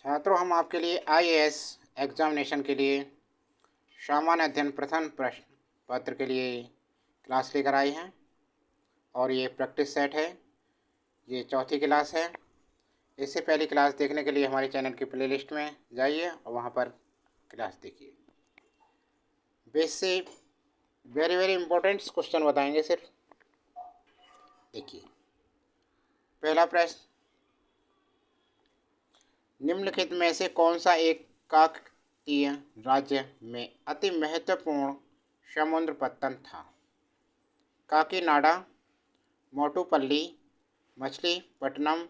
छात्रों, हम आपके लिए आईएएस एग्जामिनेशन के लिए सामान्य अध्ययन प्रथम प्रश्न पत्र के लिए क्लास लेकर आए हैं और ये प्रैक्टिस सेट है। ये चौथी क्लास है। इससे पहली क्लास देखने के लिए हमारे चैनल की प्लेलिस्ट में जाइए और वहाँ पर क्लास देखिए। बेस से वेरी वेरी इंपॉर्टेंट क्वेश्चन बताएंगे सिर्फ। देखिए, पहला प्रश्न, निम्नलिखित में से कौन सा एक काकतीय राज्य में अति महत्वपूर्ण समुद्र पत्तन था? काकीनाडा, मोटुपल्ली, मछलीपट्टनम,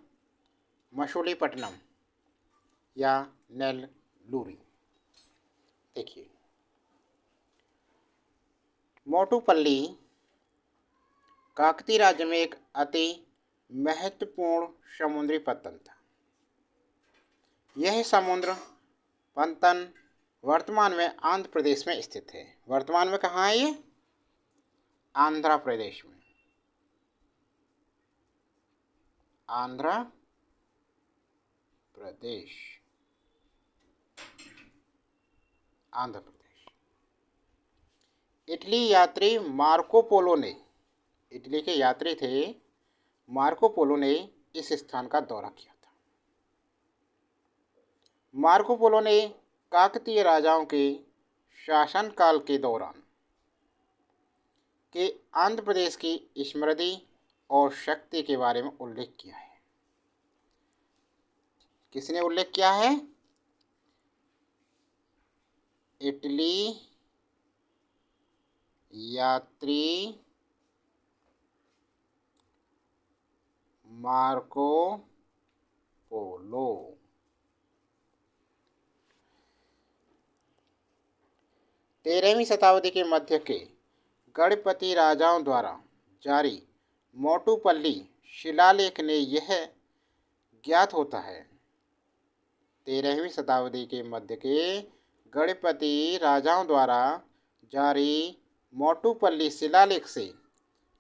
मसूलीपट्टनम या नेल्लूरी? देखिए, मोटुपल्ली काकतीय राज्य में एक अति महत्वपूर्ण समुद्री पत्तन था। यह समुद्र पत्तन वर्तमान में आंध्र प्रदेश में स्थित है। वर्तमान में कहाँ है ये? आंध्र प्रदेश में। आंध्र प्रदेश, आंध्र प्रदेश। इटली यात्री मार्को पोलो ने, इटली के यात्री थे मार्को पोलो ने इस स्थान का दौरा किया था। मार्को पोलो ने काकतीय राजाओं के शासनकाल के दौरान के आंध्र प्रदेश की समृद्धि और शक्ति के बारे में उल्लेख किया है। किसने उल्लेख किया है? इटली यात्री मार्को पोलो। तेरहवीं शताब्दी के मध्य के गणपति राजाओं द्वारा जारी मोटुपल्ली शिलालेख ने यह ज्ञात होता है। 13वीं शताब्दी के मध्य के गणपति राजाओं द्वारा जारी मोटुपल्ली शिलालेख से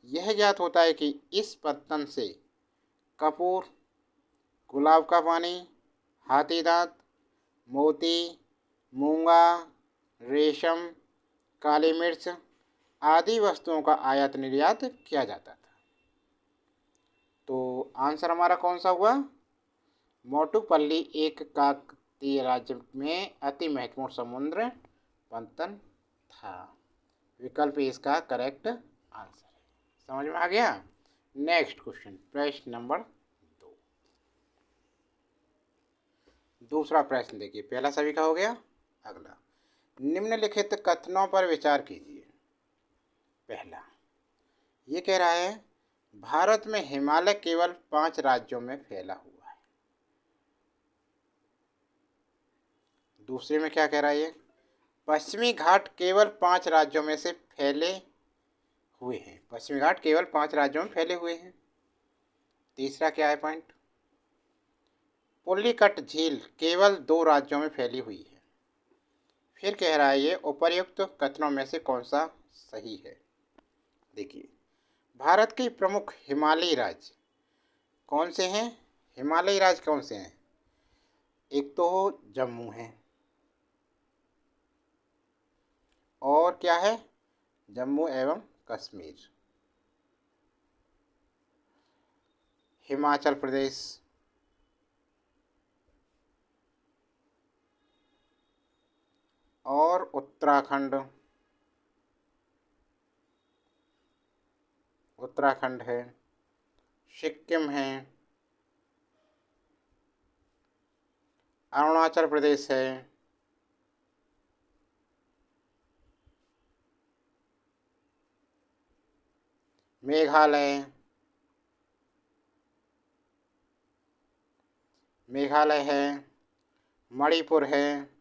यह ज्ञात होता है कि इस पत्तन से कपूर, गुलाब का पानी, हाथी दांत, मोती, मूंगा, रेशम, काली मिर्च आदि वस्तुओं का आयात निर्यात किया जाता था। तो आंसर हमारा कौन सा हुआ? मोटुपल्ली एक काकतीय राज्य में अति महत्वपूर्ण समुद्र पत्तन था। विकल्प इसका करेक्ट आंसर है। समझ में आ गया? नेक्स्ट क्वेश्चन, प्रश्न नंबर 2। दूसरा प्रश्न देखिए, पहला सभी का हो गया। अगला, निम्नलिखित कथनों पर विचार कीजिए। पहला, ये कह रहा है भारत में हिमालय केवल 5 राज्यों में फैला हुआ है। दूसरे में क्या कह रहा है? ये पश्चिमी घाट केवल 5 राज्यों में से फैले हुए हैं। पश्चिमी घाट केवल 5 राज्यों में फैले हुए हैं। तीसरा क्या है पॉइंट? पुल्लिकट झील केवल 2 राज्यों में फैली हुई है। फिर कह रहा है ये उपर्युक्त कथनों में से कौन सा सही है? देखिए, भारत के प्रमुख हिमालयी राज्य कौन से हैं? हिमालयी राज्य कौन से हैं? एक तो जम्मू है, और क्या है? जम्मू एवं कश्मीर। हिमाचल प्रदेश, और उत्तराखंड, उत्तराखंड है, सिक्किम है, अरुणाचल प्रदेश है, मेघालय, मेघालय है, मणिपुर है,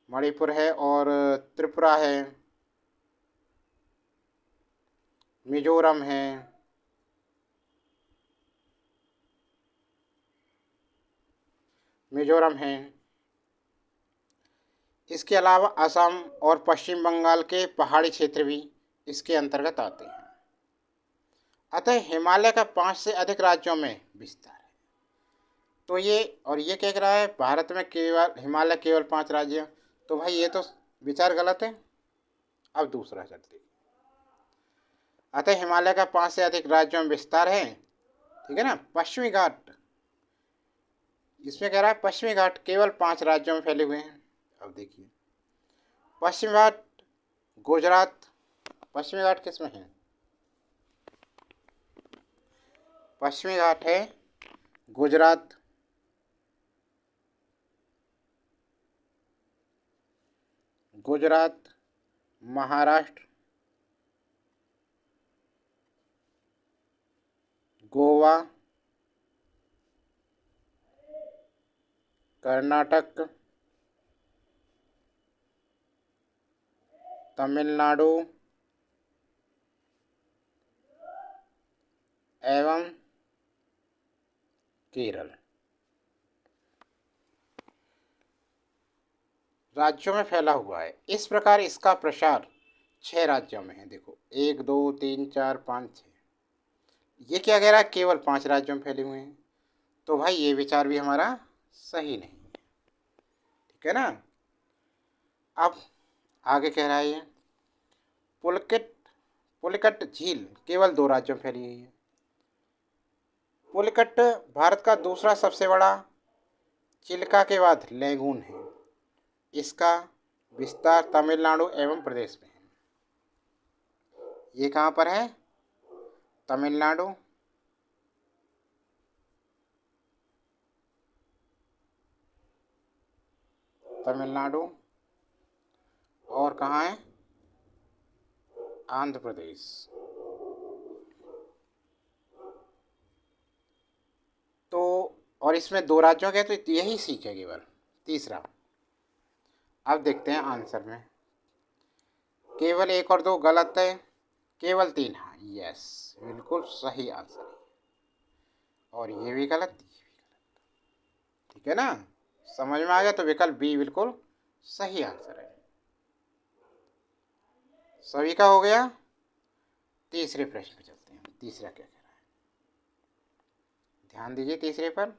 मणिपुर है, और त्रिपुरा है, मिजोरम है, मिजोरम है। इसके अलावा असम और पश्चिम बंगाल के पहाड़ी क्षेत्र भी इसके अंतर्गत आते हैं। अतः हिमालय का 5 से अधिक राज्यों में विस्तार है। तो ये क्या कह रहा है, भारत में केवल हिमालय केवल 5 राज्य हैं। तो भाई ये तो विचार गलत है। अब दूसरा चलते, अतः हिमालय का 5 से अधिक राज्यों में विस्तार है। ठीक है ना। पश्चिमी घाट, इसमें कह रहा है पश्चिमी घाट केवल 5 राज्यों में फैले हुए हैं। अब देखिए, पश्चिमी घाट गुजरात, पश्चिमी घाट किसमें है, पश्चिमी घाट है गुजरात, गुजरात, महाराष्ट्र, गोवा, कर्नाटक, तमिलनाडु एवं केरल। राज्यों में फैला हुआ है। इस प्रकार इसका प्रसार 6 राज्यों में है। देखो 1 2 3 4 5 6, ये क्या कह रहा है, केवल 5 राज्यों में फैले हुए हैं। तो भाई ये विचार भी हमारा सही नहीं है। ठीक है ना। अब आगे कह रहा है ये पुलकित, पुलिकट झील केवल 2 राज्यों में फैली हुई है। पुलिकट भारत का दूसरा सबसे बड़ा चिल्का के बाद लैगून है। इसका विस्तार तमिलनाडु एवं प्रदेश में है। ये कहाँ पर है, तमिलनाडु, तमिलनाडु और कहाँ है, आंध्र प्रदेश। तो और इसमें 2 राज्यों के, तो यही सीख है केवल। तीसरा, अब देखते हैं आंसर में, केवल 1 और 2 गलत है, केवल 3 हाँ, यस बिल्कुल सही आंसर है। और ये भी गलत, ये भी गलत। ठीक है ना। समझ में आ गया। तो विकल्प बी बिल्कुल सही आंसर है। सभी का हो गया। तीसरे प्रश्न पे चलते हैं। तीसरा क्या कह रहा है, ध्यान दीजिए तीसरे पर।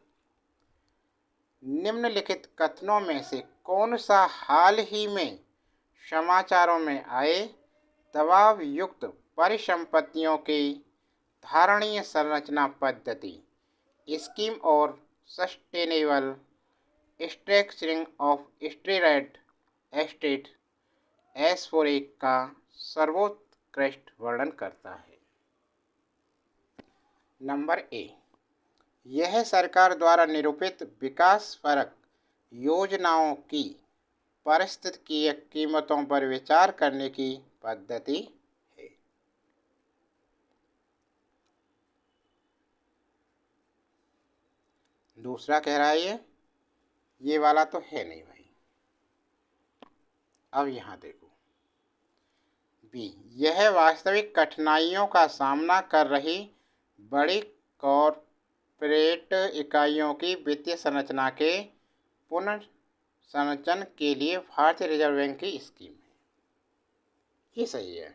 निम्नलिखित कथनों में से कौन सा हाल ही में समाचारों में आए दबाव युक्त परिसंपत्तियों की धारणीय संरचना पद्धति स्कीम और sustainable structuring of steroid estate S4A का सर्वोत्कृष्ट वर्णन करता है। नंबर ए, यह सरकार द्वारा निरूपित विकासपरक योजनाओं की पारिस्थितिकीय कीमतों पर विचार करने की पद्धति है। दूसरा कह रहा है ये वाला तो है नहीं भाई। अब यहाँ देखो, बी, यह वास्तविक कठिनाइयों का सामना कर रही बड़ी कॉरपोरेट इकाइयों की वित्तीय संरचना के पुनर्संरचन के लिए भारतीय रिजर्व बैंक की स्कीम है। ये सही है।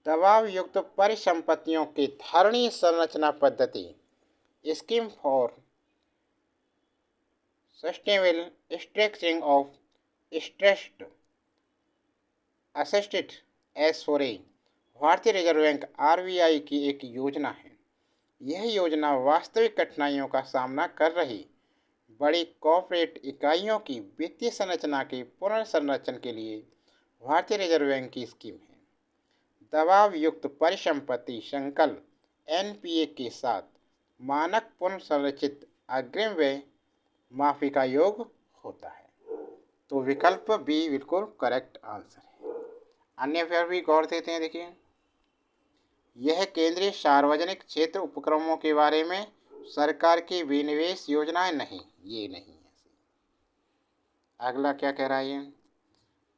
दबाव युक्त परिसंपत्तियों की धारणीय संरचना पद्धति scheme for sustainable structuring of stressed assets S4A भारतीय रिजर्व बैंक RBI की एक योजना है। यह योजना वास्तविक कठिनाइयों का सामना कर रही बड़ी कॉर्पोरेट इकाइयों की वित्तीय संरचना के पुनर्संरचन के लिए भारतीय रिजर्व बैंक की स्कीम है। दबाव युक्त परिसंपत्ति संकल्प NPA के साथ मानक पुनर्संरचित अग्रिम व्यय माफी का योग होता है। तो विकल्प बी बिल्कुल करेक्ट आंसर है। अन्य पर भी गौर देते हैं। देखिए, यह केंद्रीय सार्वजनिक क्षेत्र उपक्रमों के बारे में सरकार की विनिवेश योजनाएं नहीं, ये नहीं है। अगला क्या कह रहा है,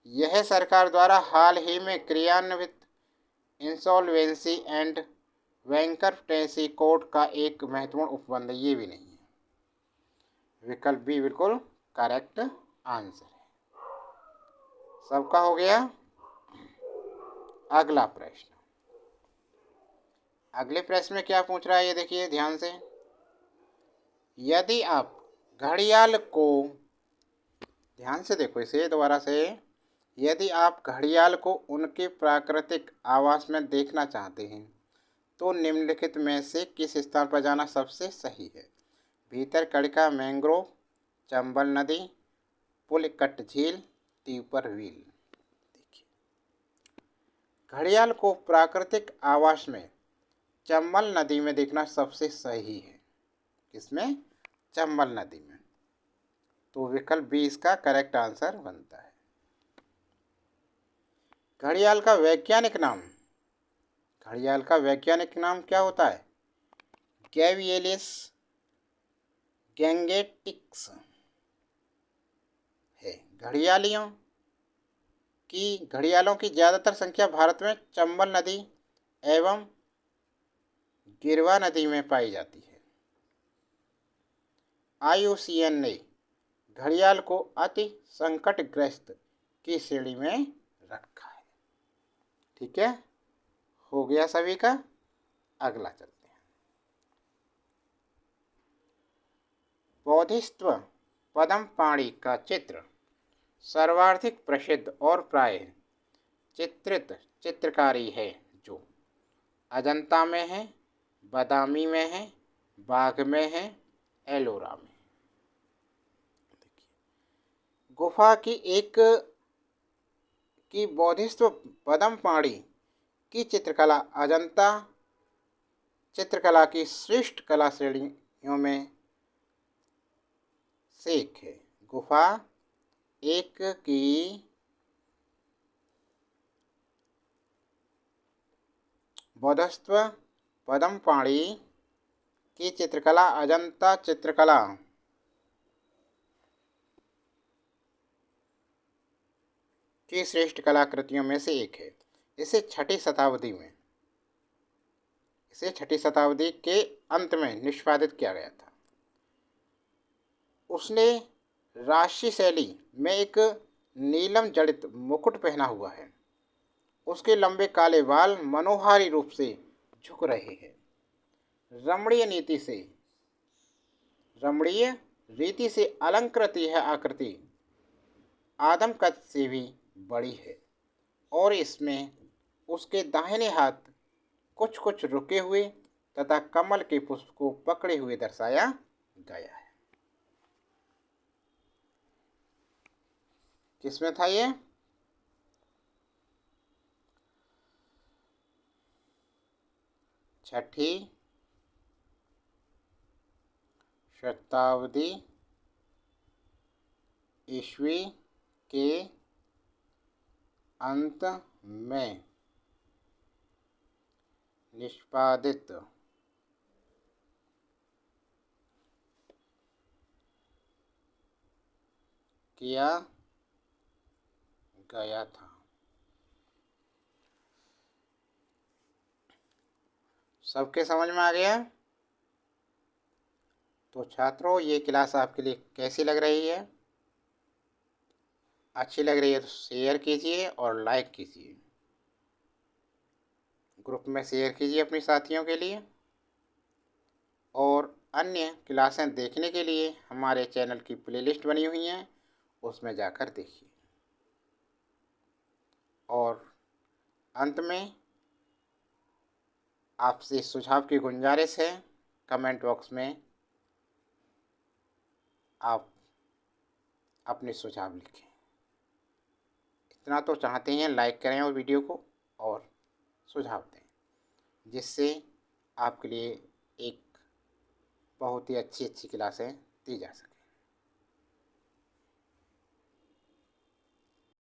यह सरकार द्वारा हाल ही में क्रियान्वित इंसॉल्वेंसी एंड बैंकरप्टेंसी कोड का एक महत्वपूर्ण उपबंध, ये भी नहीं है। विकल्प बी बिल्कुल करेक्ट आंसर है। सबका हो गया। अगला प्रश्न, अगले प्रश्न में क्या पूछ रहा है ये देखिए ध्यान से। यदि आप घड़ियाल को, ध्यान से देखो इसे दोबारा से, यदि आप घड़ियाल को उनके प्राकृतिक आवास में देखना चाहते हैं तो निम्नलिखित में से किस स्थान पर जाना सबसे सही है? भीतरकनिका मैंग्रोव, चंबल नदी, पुलिकट झील, तीपर व्हील। देखिए, घड़ियाल को प्राकृतिक आवास में चंबल नदी में देखना सबसे सही है। किसमें? चंबल नदी में। तो विकल्प बी इसका करेक्ट आंसर बनता है। घड़ियाल का वैज्ञानिक नाम, घड़ियाल का वैज्ञानिक नाम क्या होता है? गैविएलियस गैंगेटिक्स है। घड़ियालों की ज़्यादातर संख्या भारत में चंबल नदी एवं गिरवा नदी में पाई जाती है। IUCN ने घड़ियाल को अति संकटग्रस्त की श्रेणी में रखा है। ठीक है, हो गया सभी का। अगला चलते हैं। बोधिसत्व पद्मपाणि का चित्र सर्वाधिक प्रसिद्ध और प्राय चित्रित चित्रकारी है जो अजंता में है, बादामी में है, बाघ में है, एलोरा में। गुफा की बोधिसत्व पद्मपाणि की चित्रकला अजंता चित्रकला की श्रेष्ठ कला श्रेणियों में से एक है। गुफा एक की बोधिसत्व पद्मपाणि की चित्रकला अजंता चित्रकला की श्रेष्ठ कलाकृतियों में से एक है। इसे छठी शताब्दी के अंत में निष्पादित किया गया था। उसने राशि शैली में एक नीलम जड़ित मुकुट पहना हुआ है। उसके लंबे काले बाल मनोहारी रूप से झुक रहे हैं। रमणीय रीति से अलंकृत यह आकृति आदम कद से भी बड़ी है और इसमें उसके दाहिने हाथ कुछ कुछ रुके हुए तथा कमल के पुष्प को पकड़े हुए दर्शाया गया है। किसमें था ये? छठी शताब्दी ईस्वी के अंत में निष्पादित किया गया था। सबके समझ में आ गया? तो छात्रों, ये क्लास आपके लिए कैसी लग रही है? अच्छी लग रही है तो शेयर कीजिए और लाइक कीजिए। ग्रुप में शेयर कीजिए अपने साथियों के लिए। और अन्य क्लासें देखने के लिए हमारे चैनल की प्लेलिस्ट बनी हुई हैं, उसमें जाकर देखिए। और अंत में आपसे सुझाव की गुंजारिश है, कमेंट बॉक्स में आप अपने सुझाव लिखें। इतना तो चाहते हैं, लाइक करें और वीडियो को और सुझाव दें, जिससे आपके लिए एक बहुत ही अच्छी क्लासें दी जा सके।